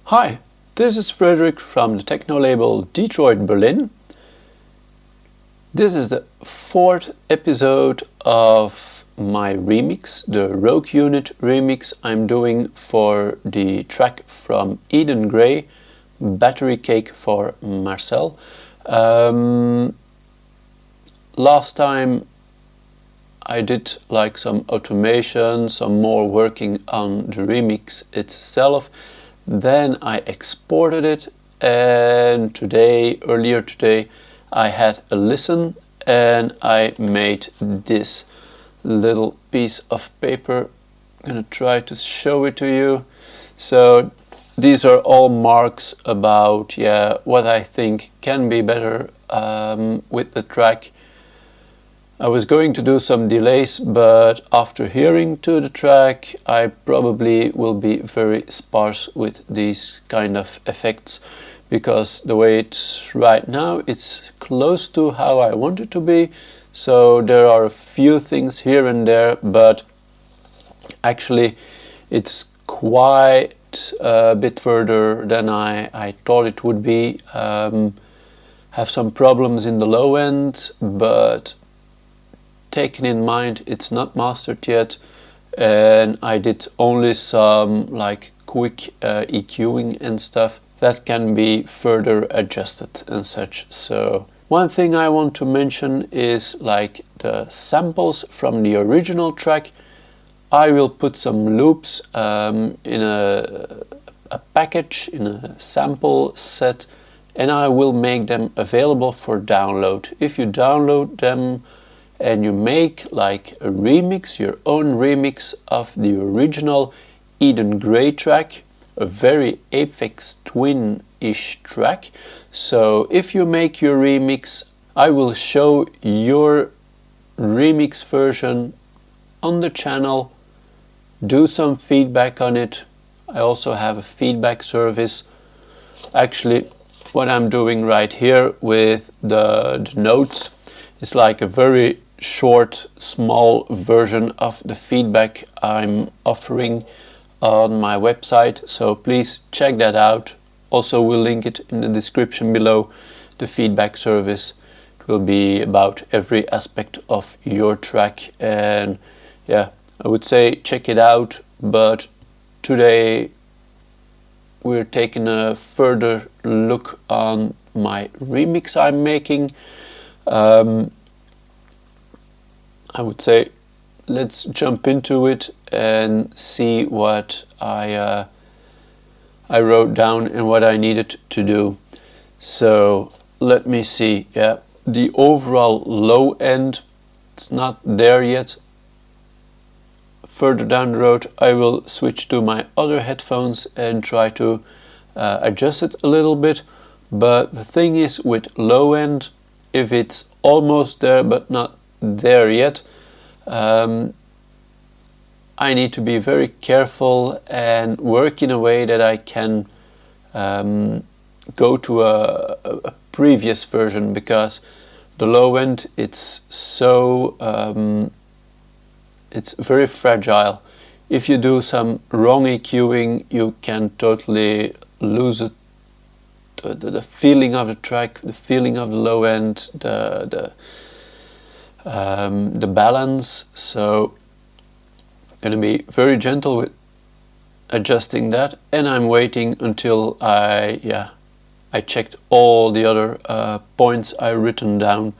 Hi, this is Frederick from the techno label Detroit, Berlin. This is the 4th episode of my remix, the Rogue Unit remix I'm doing for the track from Eden Gray, Battery Cake for Marcel. Last time I did like some automation, some more working on the remix itself. Then I exported it, and earlier today, I had a listen and I made this little piece of paper. I'm gonna try to show it to you. So these are all marks about what I think can be better with the track. I was going to do some delays, but after hearing to the track, I probably will be very sparse with these kind of effects, because the way it's right now, it's close to how I want it to be. So there are a few things here and there, but actually it's quite a bit further than I thought it would be. Have some problems in the low end, but taken in mind it's not mastered yet, and I did only some like quick EQing and stuff that can be further adjusted and such. So one thing I want to mention is like the samples from the original track. I will put some loops in a package, in a sample set, and I will make them available for download. If you download them and you make like a remix, your own remix of the original Eden Gray track, a very Aphex Twin-ish track. So if you make your remix, I will show your remix version on the channel, do some feedback on it. I also have a feedback service. Actually, what I'm doing right here with the notes is like a very short, small version of the feedback I'm offering on my website, so please check that out. Also, we'll link it in the description below, the feedback service. It will be about every aspect of your track, and yeah, I would say check it out. But today we're taking a further look on my remix I'm making. I would say let's jump into it and see what I wrote down and what I needed to do. So let me see. Yeah, the overall low end, it's not there yet. Further down the road I will switch to my other headphones and try to adjust it a little bit. But the thing is, with low end, if it's almost there but not there yet, I need to be very careful and work in a way that I can go to a previous version, because the low end, it's so it's very fragile. If you do some wrong EQing, you can totally lose it, the feeling of the track, the feeling of the low end, the balance. So I'm gonna be very gentle with adjusting that, and I'm waiting until I checked all the other points I written down.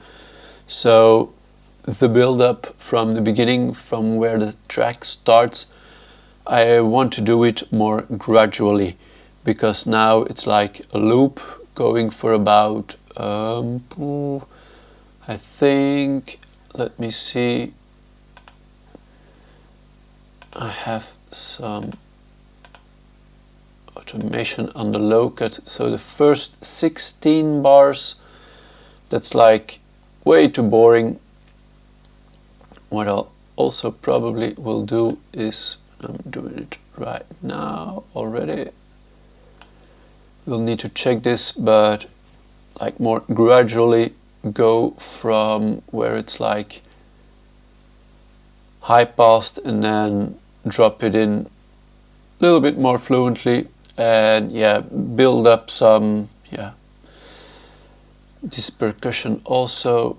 So the build up from the beginning, from where the track starts, I want to do it more gradually, because now it's like a loop going for about I think, let me see, I have some automation on the low cut. So the first 16 bars, that's like way too boring. What I'll also probably will do is, I'm doing it right now already, we'll need to check this, but like more gradually go from where it's like high passed and then drop it in a little bit more fluently and yeah, build up some, yeah, this percussion. Also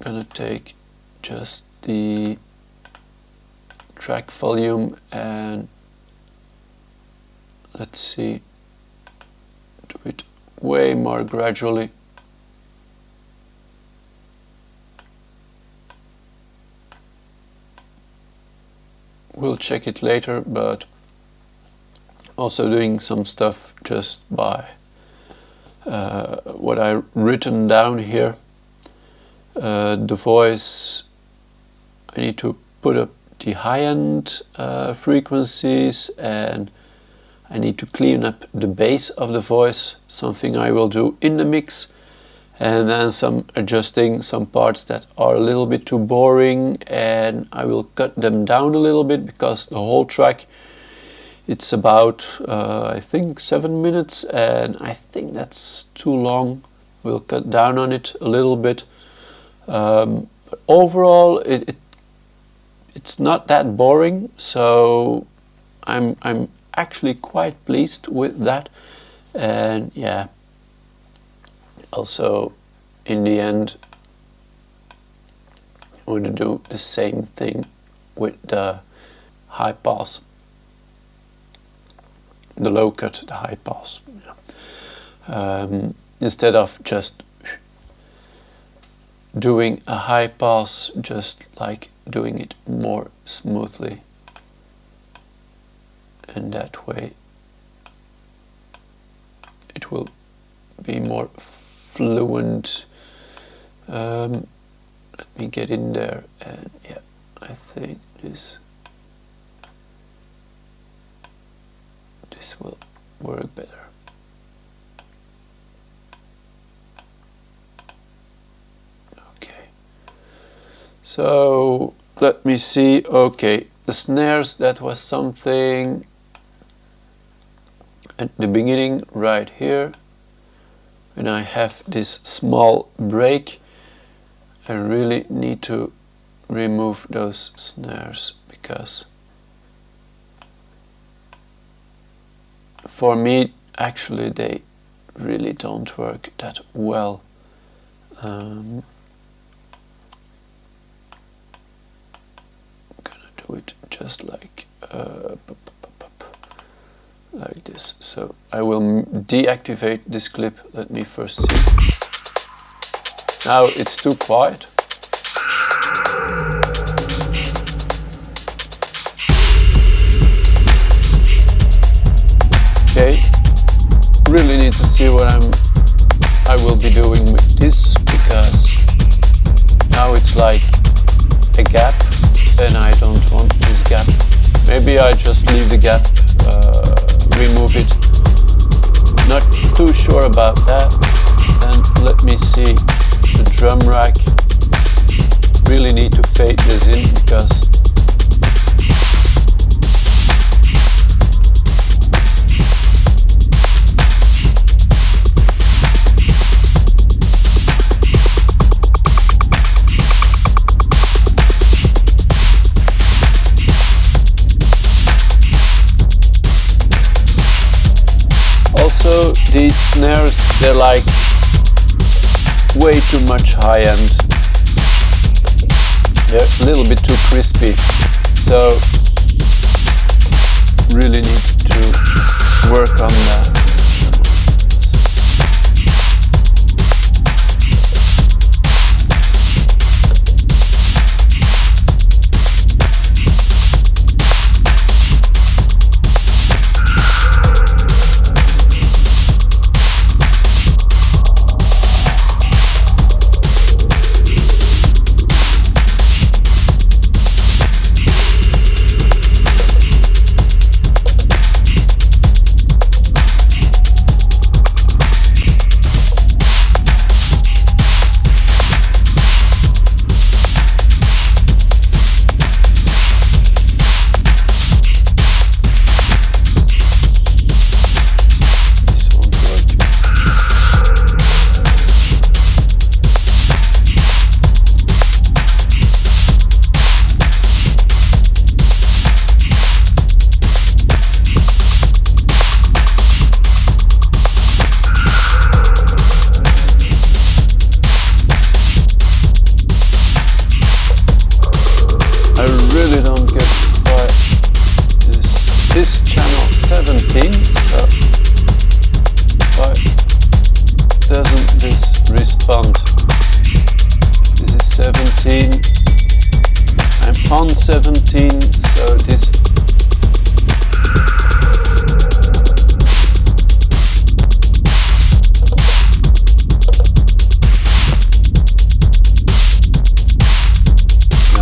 gonna take just the track volume and let's see, do it way more gradually. We'll check it later, but also doing some stuff just by what I written down here. The voice, I need to put up the high-end frequencies, and I need to clean up the bass of the voice, something I will do in the mix, and then some adjusting some parts that are a little bit too boring, and I will cut them down a little bit, because the whole track, it's about I think 7 minutes, and I think that's too long. We'll cut down on it a little bit, but overall it's not that boring, so I'm actually quite pleased with that. And yeah, also in the end I'm going to do the same thing with the high pass, the low cut, the high pass, instead of just doing a high pass, just like doing it more smoothly, and that way it will be more fluent. Let me get in there, and yeah, I think this will work better. Okay, so let me see. Okay, the snares, that was something at the beginning right here, and I have this small break. I really need to remove those snares, because for me actually they really don't work that well. I'm gonna do it just like like this. So I will deactivate this clip. Let me first see. Now it's too quiet. Okay, really need to see what I will be doing with this, because now it's like a gap, and I don't want this gap. Maybe I just leave the gap, remove it. Not too sure about that. And let me see. The drum rack, really need to fade this in, because also these snares, they're like way too much high end. They're a little bit too crispy, so really need to work on that. channel 17, so why doesn't this respond? This is 17, I'm on 17, so this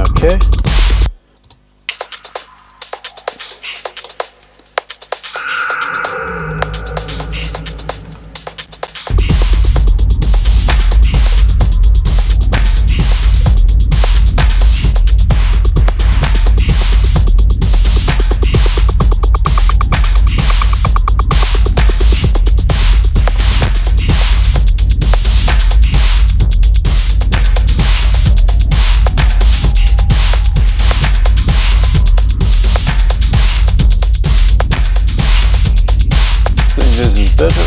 okay. This is better.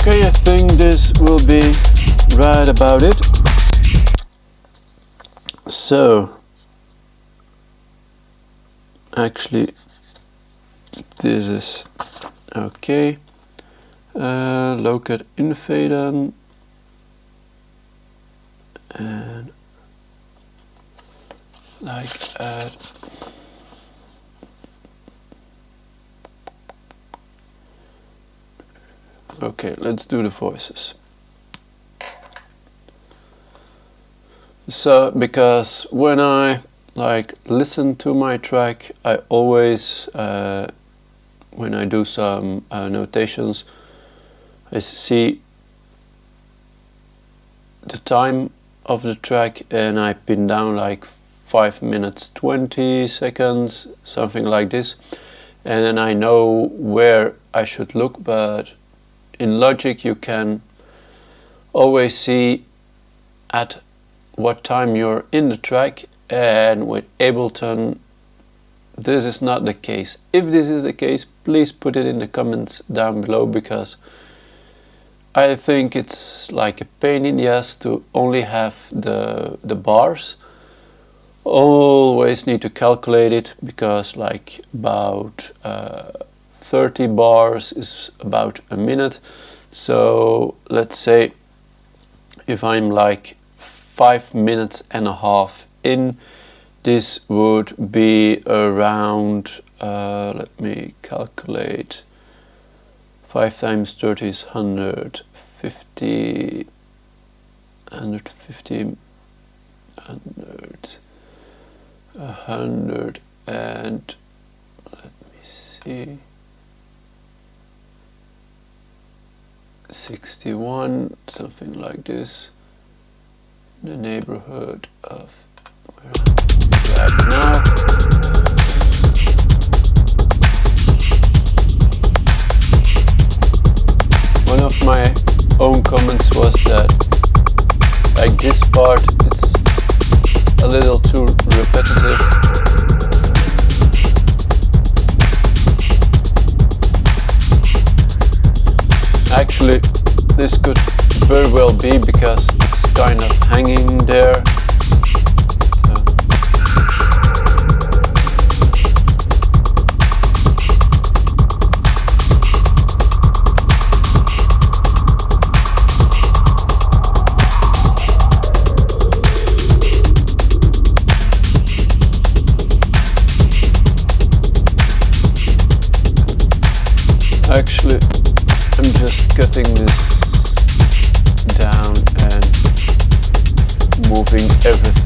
Okay, I think this will be right about it. So, actually, this is okay. Locate infaden and like add. Okay, let's do the voices. So, because when I listen to my track, I always, when I do some notations, I see the time of the track and I pin down like 5 minutes 20 seconds, something like this, and then I know where I should look. But in Logic you can always see at what time you're in the track, and with Ableton this is not the case. If this is the case, please put it in the comments down below, because I think it's like a pain in the ass to only have the bars. Always need to calculate it, because like about 30 bars is about a minute. So let's say if I'm like 5 minutes and a half in, this would be around, let me calculate, 5 times 30 is 150, 150, 100, 100, and let me see, 61, something like this, in the neighborhood of where I'm at now. One of my own comments was that like this part, it's a little too repetitive. Actually, this could very well be because it's kind of hanging there.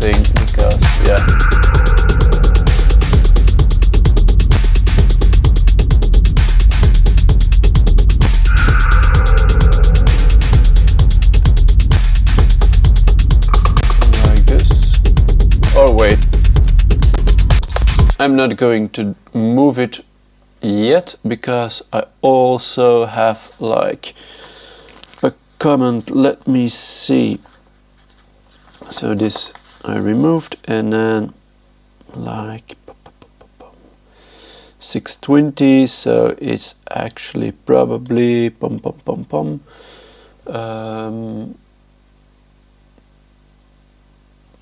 thing, because yeah. Like this. Oh wait, I'm not going to move it yet, because I also have like a comment. Let me see. So this I removed, and then like 620, so it's actually probably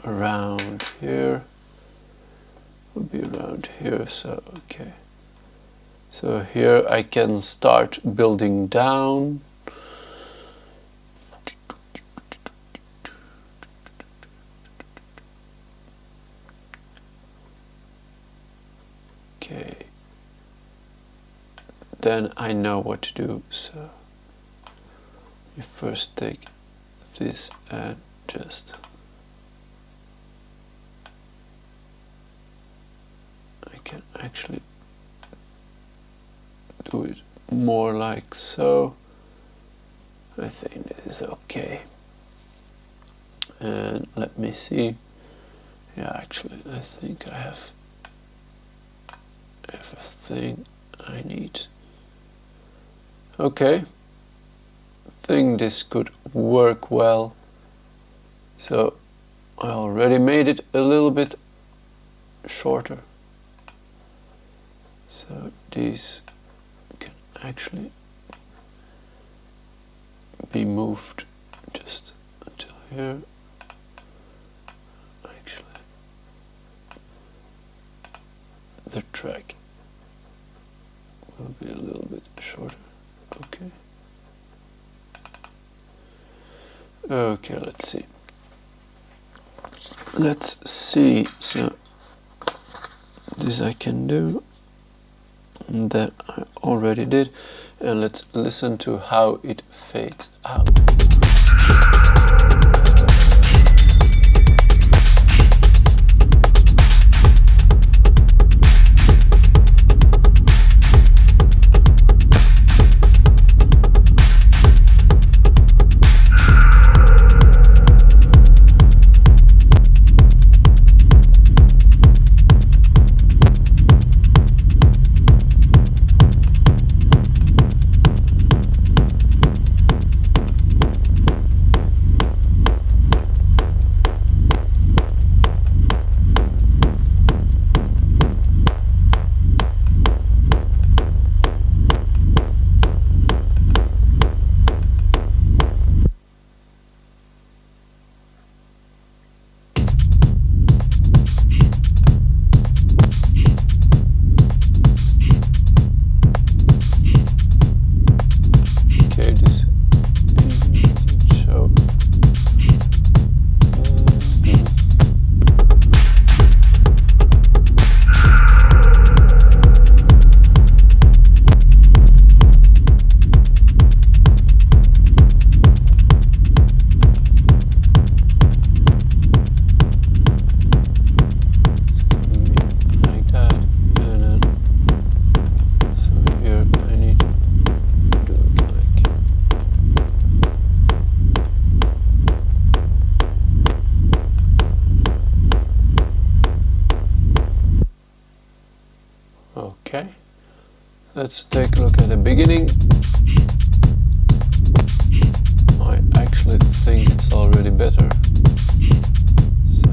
around here. Will be around here. So okay, so here I can start building down. Okay, then I know what to do. So you first take this and just I can actually do it more like so. I think this is okay. And let me see. Yeah, actually I think I have everything I need. Okay, I think this could work well. So I already made it a little bit shorter. So these can actually be moved just until here. Actually, the track will be a little bit shorter. Okay. Okay, let's see. Let's see. So this I can do. That I already did, and let's listen to how it fades out. Okay, let's take a look at the beginning. I actually think it's already better. So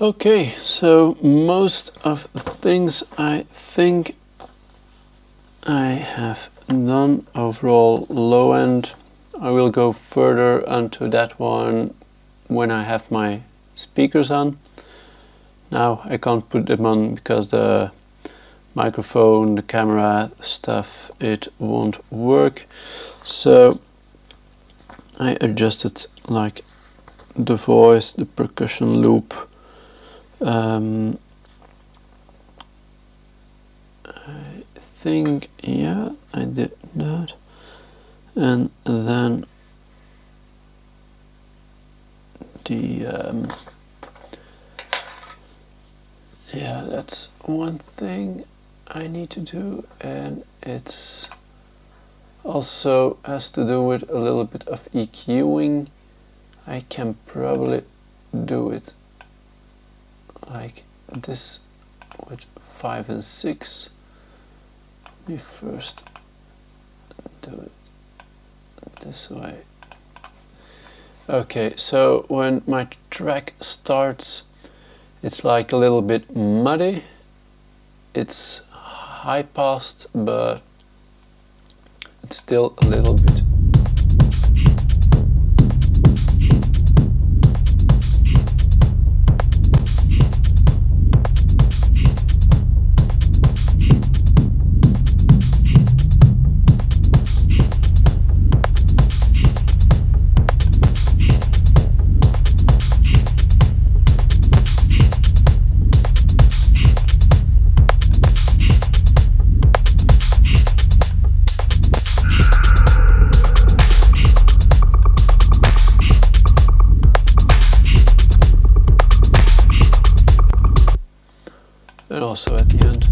Okay, so most of the things I think I have done. Overall low end, I will go further onto that one when I have my speakers on. Now I can't put them on because the microphone, the camera stuff, it won't work. So I adjusted like the voice, the percussion loop. I think, yeah, I did that. And then the yeah, that's one thing I need to do, and it's also has to do with a little bit of EQing. I can probably do it like this with 5 and 6. Let me first do it this way. Okay, so when my track starts, it's like a little bit muddy. It's high passed, but it's still a little bit. And also at the end.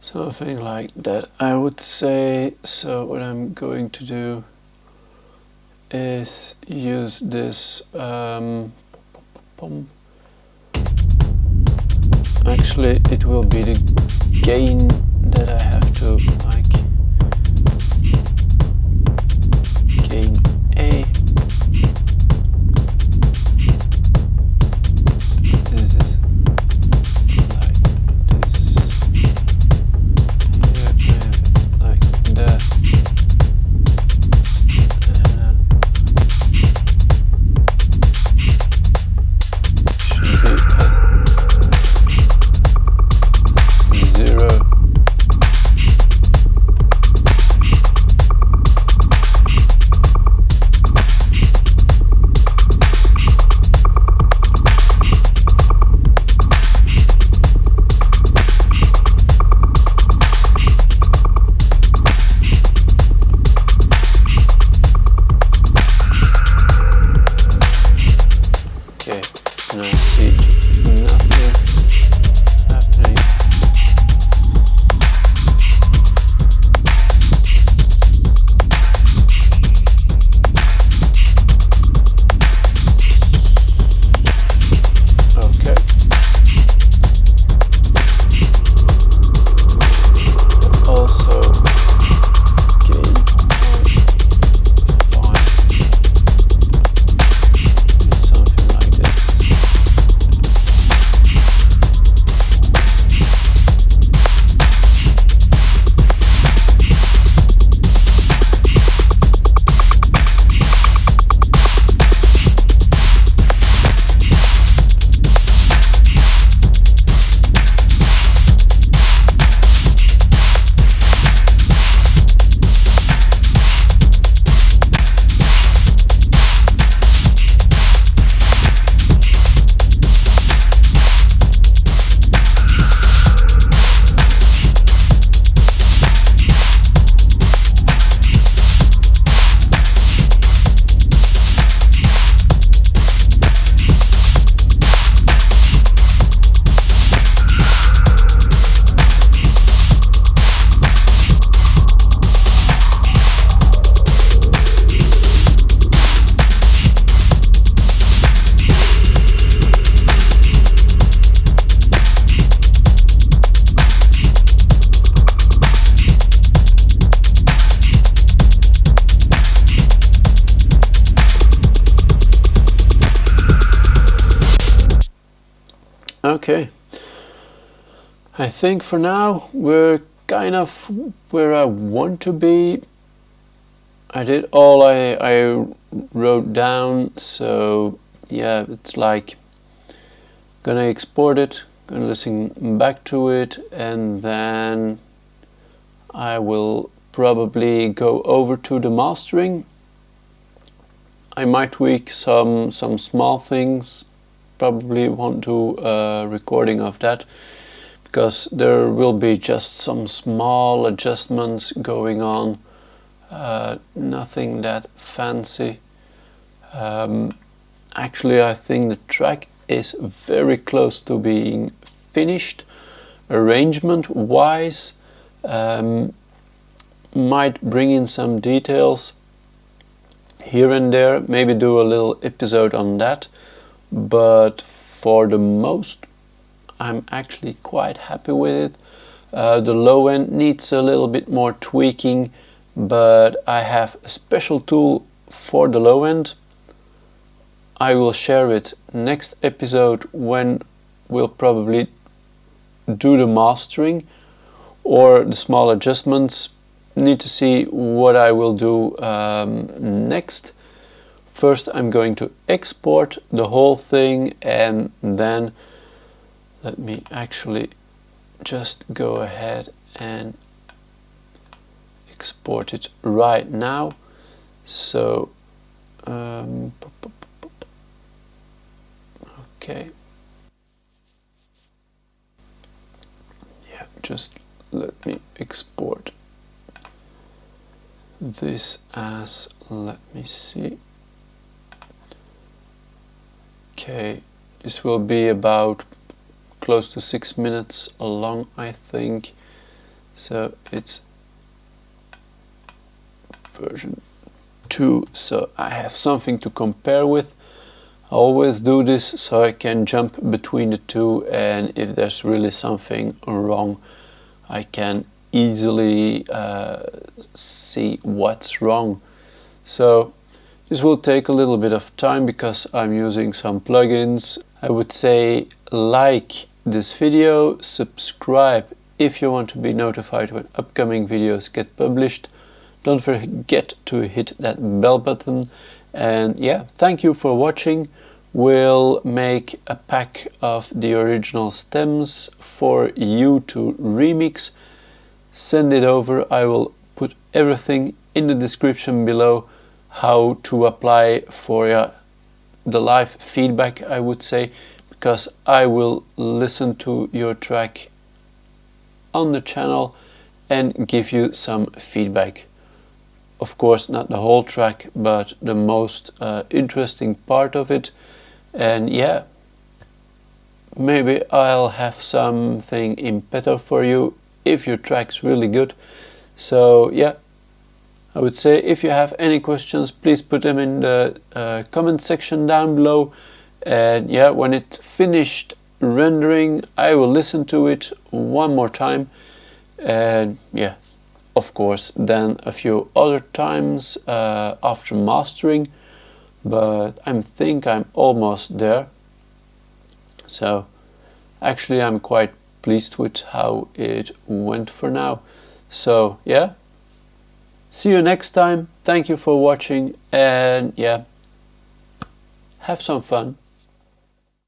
Something like that, I would say. So what I'm going to do is use this actually it will be the gain that I have to like gain A. This is like this. Here I have it like that. Okay, I think for now we're kind of where I want to be. I did all I wrote down, so yeah, it's like gonna export it, gonna listen back to it, and then I will probably go over to the mastering. I might tweak some small things, probably won't do a recording of that, because there will be just some small adjustments going on, nothing that fancy. Actually, I think the track is very close to being finished. Arrangement wise, might bring in some details here and there, maybe do a little episode on that, but for the most I'm actually quite happy with it. The low end needs a little bit more tweaking, but I have a special tool for the low end. I will share it next episode when we'll probably do the mastering or the small adjustments. Need to see what I will do next. First I'm going to export the whole thing, and then let me actually just go ahead and export it right now. So okay, yeah, just let me export this as, let me see, okay, this will be about close to 6 minutes long, I think. So it's version 2, so I have something to compare with. I always do this so I can jump between the two, and if there's really something wrong, I can easily see what's wrong. So this will take a little bit of time because I'm using some plugins. I would say like this video, subscribe if you want to be notified when upcoming videos get published. Don't forget to hit that bell button, and yeah, thank you for watching. We'll make a pack of the original stems for you to remix. Send it over. I will put everything in the description below, how to apply for the live feedback, I would say, because I will listen to your track on the channel and give you some feedback. Of course, not the whole track, but the most interesting part of it. And yeah, maybe I'll have something in petto for you if your track's really good. So yeah, I would say if you have any questions, please put them in the comment section down below. And yeah, when it's finished rendering, I will listen to it one more time. And yeah, of course, then a few other times after mastering. But I think I'm almost there. So actually I'm quite pleased with how it went for now. So yeah, see you next time. Thank you for watching, and yeah, have some fun.